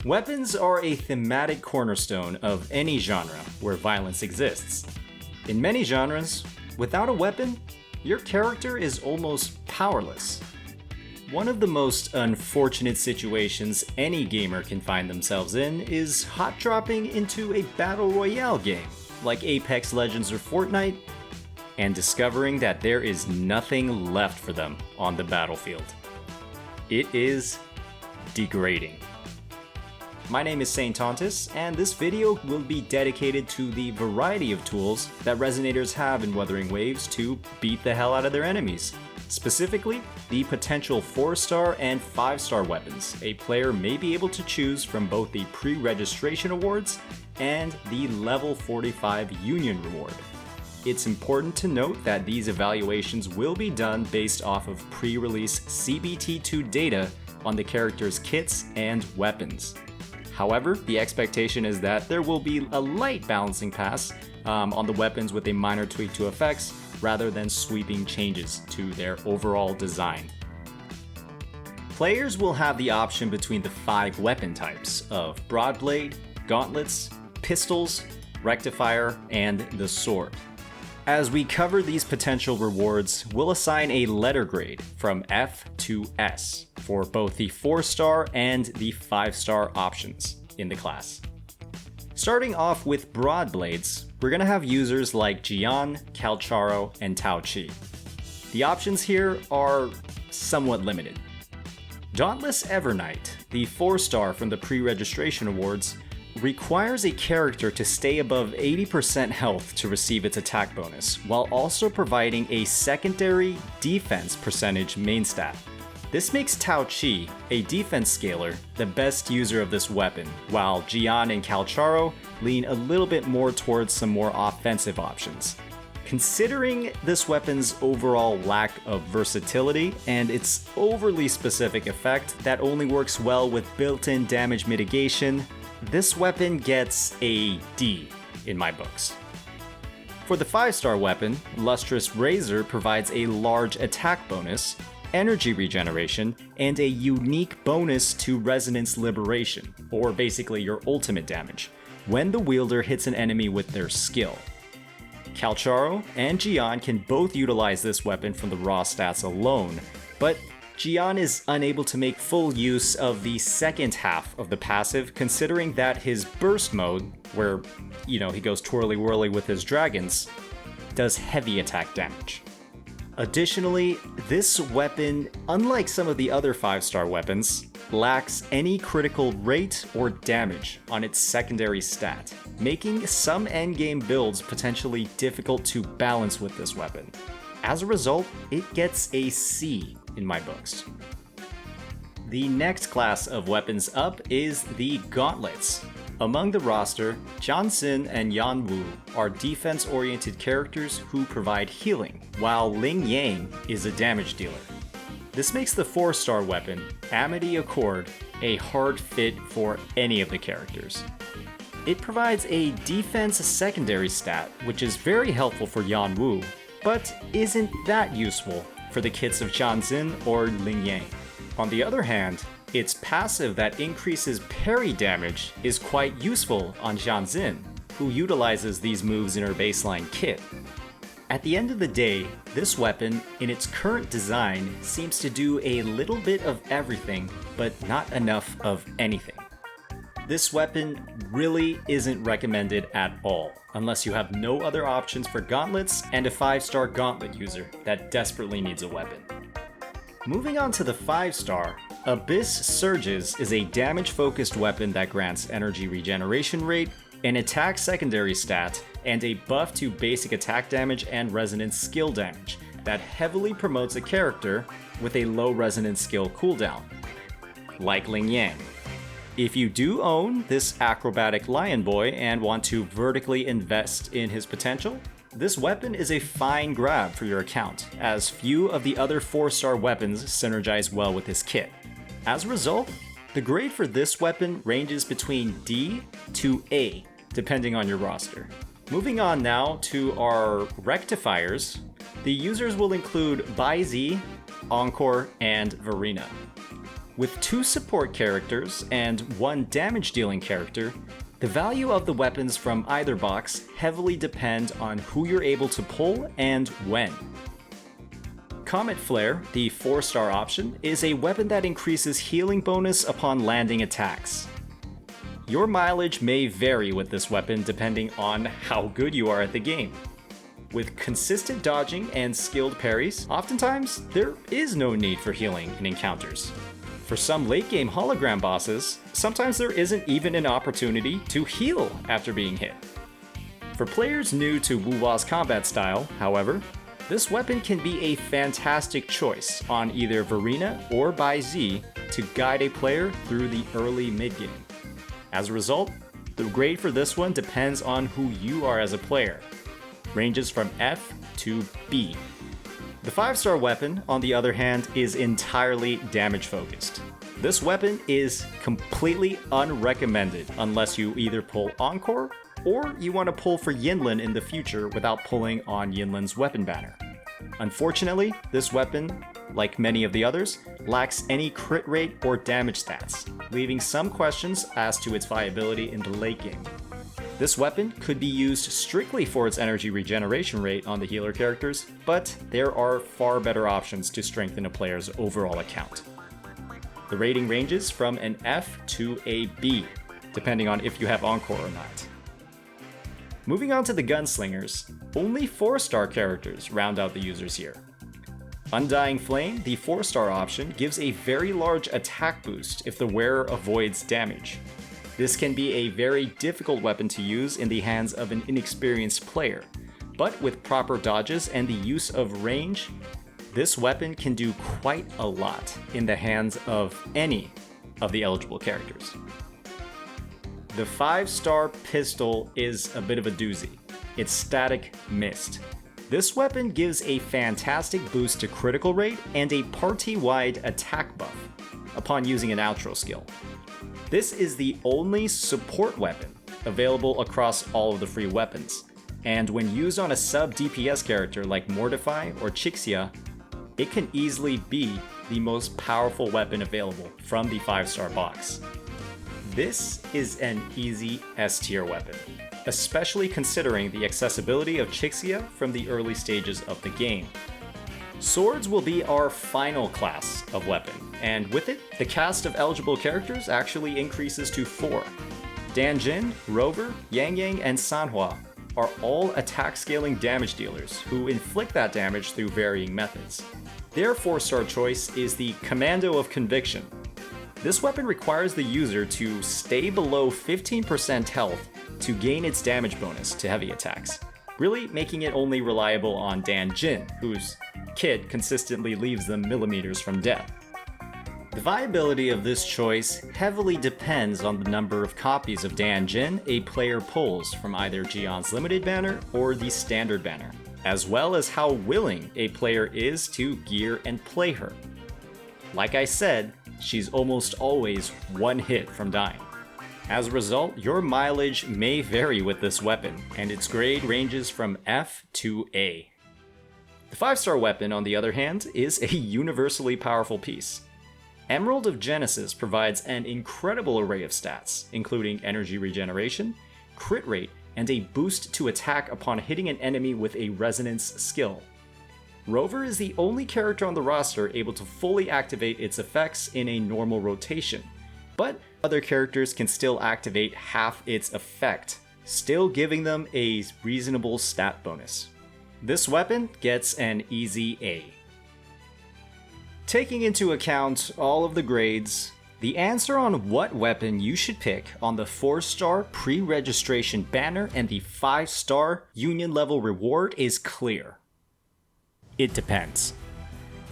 Weapons are a thematic cornerstone of any genre where violence exists. In many genres, without a weapon, your character is almost powerless. One of the most unfortunate situations any gamer can find themselves in is hot dropping into a battle royale game like Apex Legends or Fortnite and discovering that there is nothing left for them on the battlefield. It is degrading. My name is Saint Tontus, and this video will be dedicated to the variety of tools that Resonators have in Wuthering Waves to beat the hell out of their enemies. Specifically, the potential 4-star and 5-star weapons a player may be able to choose from both the pre-registration awards and the level 45 Union reward. It's important to note that these evaluations will be done based off of pre-release CBT2 data on the character's kits and weapons. However, the expectation is that there will be a light balancing pass on the weapons with a minor tweak to effects rather than sweeping changes to their overall design. Players will have the option between the 5 weapon types of Broadblade, Gauntlets, Pistols, Rectifier, and the Sword. As we cover these potential rewards, we'll assign a letter grade from F to S for both the 4-star and the 5-star options in the class. Starting off with Broadblades, we're going to have users like Jian, Calcharo, and Tao Chi. The options here are somewhat limited. Dauntless Evernight, the 4-star from the pre-registration awards, requires a character to stay above 80% health to receive its attack bonus, while also providing a secondary defense percentage main stat. This makes Tao Chi, a defense scaler, the best user of this weapon, while Jian and Calcharo lean a little bit more towards some more offensive options. Considering this weapon's overall lack of versatility and its overly specific effect that only works well with built-in damage mitigation, this weapon gets a D in my books. For the 5-star weapon, Lustrous Razor provides a large attack bonus, energy regeneration, and a unique bonus to Resonance Liberation, or basically your ultimate damage, when the wielder hits an enemy with their skill. Calcharo and Jian can both utilize this weapon from the raw stats alone, but Jian is unable to make full use of the second half of the passive, considering that his burst mode, where, he goes twirly-whirly with his dragons, does heavy attack damage. Additionally, this weapon, unlike some of the other 5-star weapons, lacks any critical rate or damage on its secondary stat, making some endgame builds potentially difficult to balance with this weapon. As a result, it gets a C in my books. The next class of weapons up is the Gauntlets. Among the roster, Jansin and Yan Wu are defense-oriented characters who provide healing, while Ling Yang is a damage dealer. This makes the 4-star weapon, Amity Accord, a hard fit for any of the characters. It provides a defense secondary stat, which is very helpful for Yan Wu, but isn't that useful for the kits of Jansin or Ling Yang. On the other hand, its passive that increases parry damage is quite useful on Jansin, who utilizes these moves in her baseline kit. At the end of the day, this weapon, in its current design, seems to do a little bit of everything, but not enough of anything. This weapon really isn't recommended at all, unless you have no other options for gauntlets and a 5-star gauntlet user that desperately needs a weapon. Moving on to the 5-star, Abyss Surges is a damage-focused weapon that grants energy regeneration rate, an attack secondary stat, and a buff to basic attack damage and resonance skill damage that heavily promotes a character with a low resonance skill cooldown, like Ling Yang. If you do own this acrobatic lion boy and want to vertically invest in his potential, this weapon is a fine grab for your account, as few of the other 4-star weapons synergize well with his kit. As a result, the grade for this weapon ranges between D to A, depending on your roster. Moving on now to our Rectifiers, the users will include Bai Zi, Encore, and Verena. With 2 support characters and 1 damage dealing character, the value of the weapons from either box heavily depend on who you're able to pull and when. Comet Flare, the 4-star option, is a weapon that increases healing bonus upon landing attacks. Your mileage may vary with this weapon depending on how good you are at the game. With consistent dodging and skilled parries, oftentimes there is no need for healing in encounters. For some late game hologram bosses, sometimes there isn't even an opportunity to heal after being hit. For players new to Wuwa's combat style, however, this weapon can be a fantastic choice on either Verena or by Z to guide a player through the early mid-game. As a result, the grade for this one depends on who you are as a player. Ranges from F to B. The 5-star weapon, on the other hand, is entirely damage focused. This weapon is completely unrecommended unless you either pull Encore or you want to pull for Yinlin in the future without pulling on Yinlin's weapon banner. Unfortunately, this weapon, like many of the others, lacks any crit rate or damage stats, leaving some questions as to its viability in the late game. This weapon could be used strictly for its energy regeneration rate on the healer characters, but there are far better options to strengthen a player's overall account. The rating ranges from an F to a B, depending on if you have Encore or not. Moving on to the Gunslingers, only 4-star characters round out the users here. Undying Flame, the 4-star option, gives a very large attack boost if the wearer avoids damage. This can be a very difficult weapon to use in the hands of an inexperienced player, but with proper dodges and the use of range, this weapon can do quite a lot in the hands of any of the eligible characters. The 5-star pistol is a bit of a doozy. It's Static Mist. This weapon gives a fantastic boost to critical rate and a party-wide attack buff upon using an outro skill. This is the only support weapon available across all of the free weapons, and when used on a sub-DPS character like Mortify or Chixia, it can easily be the most powerful weapon available from the 5-star box. This is an easy S-tier weapon, especially considering the accessibility of Chixia from the early stages of the game. Swords will be our final class of weapon, and with it, the cast of eligible characters actually increases to 4. Danjin, Rover, Yang Yang, and Sanhua are all attack scaling damage dealers who inflict that damage through varying methods. Their 4-star choice is the Commando of Conviction. This weapon requires the user to stay below 15% health to gain its damage bonus to heavy attacks, really making it only reliable on Danjin, whose kit consistently leaves them millimeters from death. The viability of this choice heavily depends on the number of copies of Danjin a player pulls from either Gion's limited banner or the standard banner, as well as how willing a player is to gear and play her. Like I said, she's almost always one hit from dying. As a result, your mileage may vary with this weapon, and its grade ranges from F to A. The 5-star weapon, on the other hand, is a universally powerful piece. Emerald of Genesis provides an incredible array of stats, including energy regeneration, crit rate, and a boost to attack upon hitting an enemy with a resonance skill. Rover is the only character on the roster able to fully activate its effects in a normal rotation, but other characters can still activate half its effect, still giving them a reasonable stat bonus. This weapon gets an easy A. Taking into account all of the grades, the answer on what weapon you should pick on the 4-star pre-registration banner and the 5-star union level reward is clear. It depends.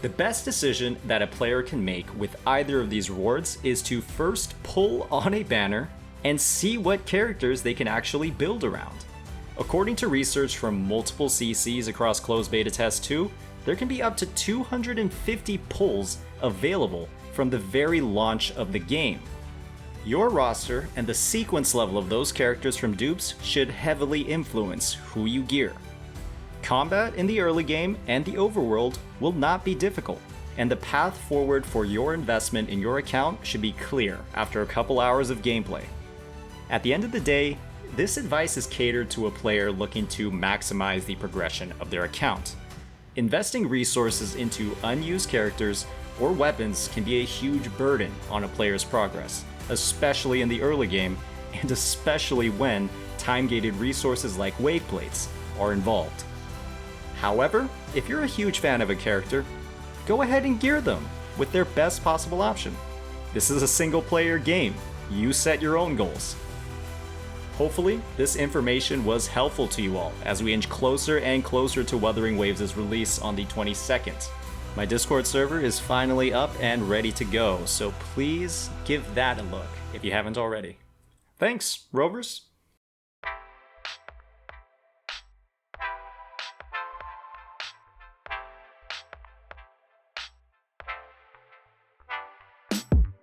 The best decision that a player can make with either of these rewards is to first pull on a banner and see what characters they can actually build around. According to research from multiple CCs across closed beta test 2, there can be up to 250 pulls available from the very launch of the game. Your roster and the sequence level of those characters from dupes should heavily influence who you gear. Combat in the early game and the overworld will not be difficult, and the path forward for your investment in your account should be clear after a couple hours of gameplay. At the end of the day, this advice is catered to a player looking to maximize the progression of their account. Investing resources into unused characters or weapons can be a huge burden on a player's progress, especially in the early game, and especially when time-gated resources like wave plates are involved. However, if you're a huge fan of a character, go ahead and gear them with their best possible option. This is a single-player game. You set your own goals. Hopefully, this information was helpful to you all as we inch closer and closer to Wuthering Waves' release on the 22nd. My Discord server is finally up and ready to go, so please give that a look if you haven't already. Thanks, Rovers!